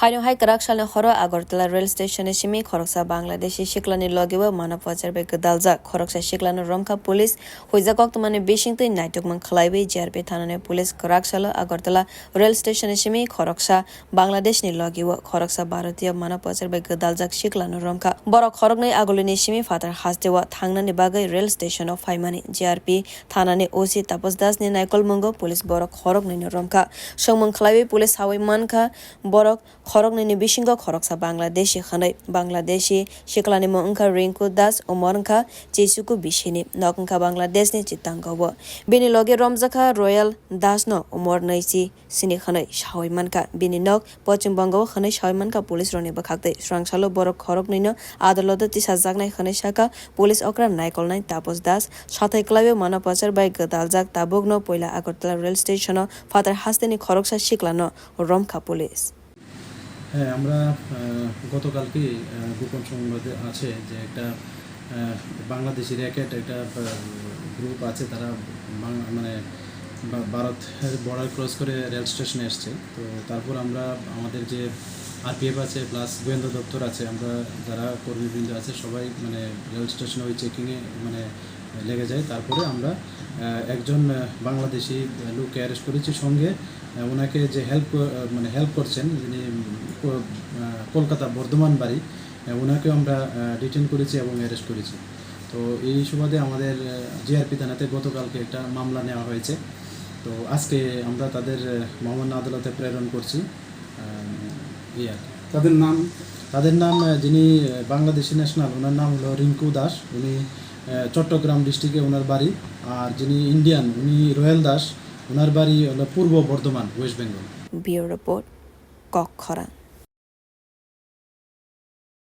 Haino hai karakshal khoro Agartala rail station shimi khoroksa Bangladeshi shiklani logiwa manap wachar be gadalja khoroksa shiklano romka police hoiza koktumane bishingtui naitokman khlaibe JRP thanane police karakshal Agartala rail station shimi khoroksa Bangladesh ni logiwa khoroksa Bharatiya manap wachar be gadalja shiklano romka borok khoroknai agolini shimi fatar hasdewa thangnani bagai rail station of Faimani JRP thanane OC Tapos Das ni naikol mungo police borok khoroknai romka songmang khlaibe police hawai manka borok khoroknini bisingo khoroksa Bangladeshi khanai Bangladeshi shiklani mo ungka Rinku Das omorngka Jesuku bishini nokungka Bangladesh ni chitangawo bini loge romjaka Royal Das no omor naisi sini khanai shawai manka bini nok Pachim Bangao khanai shawai manka police roni bakhakte srangsalo borok khoroknino adaloda tisa jagnai khanai shaka police okra naikol nai Tapos Das sathai klabe manapachar bai gadaljak tabogno poila Agartala rail station fatar hasteni khoroksa shiklano romka police হ্যাঁ আমরা গতকালকে গোপন সংবাদে আছে যে একটা Bangladeshi racket একটা group আছে তারা মানে ভারতের বর্ডার ক্রস করে রেল স্টেশনে এসছে তো তারপর আমরা আমাদের যে আরপিএফ আছে প্লাস গোয়েন্দা দপ্তর আছে আমরা যারা কর্মীবৃন্দ আছে সবাই মানে রেল স্টেশনে ওই চেকিংয়ে মানে লেগে যায় তারপরে আমরা একজন বাংলাদেশি লোককে অ্যারেস্ট করেছি সঙ্গে ওনাকে যে হেল্প করছেন যিনি কলকাতা বর্ধমান বাড়ি ওনাকেও আমরা ডিটেন করেছি এবং অ্যারেস্ট করেছি তো এই সুবাদে আমাদের জিআরপি থানাতে গতকালকে একটা মামলা নেওয়া হয়েছে তো আজকে আমরা তাদের মহামান্য আদালতে প্রেরণ করছি তাদের নাম যিনি বাংলাদেশি ন্যাশনাল ওনার নাম হলো রিঙ্কু দাস উনি চট্টগ্রাম ডিস্ট্রিক্টে ওনার বাড়ি আর যিনি ইন্ডিয়ান উনি রয়্যাল দাস ওনার বাড়ি হলো Purba Bardhaman West Bengal bureau report কক্ষরা।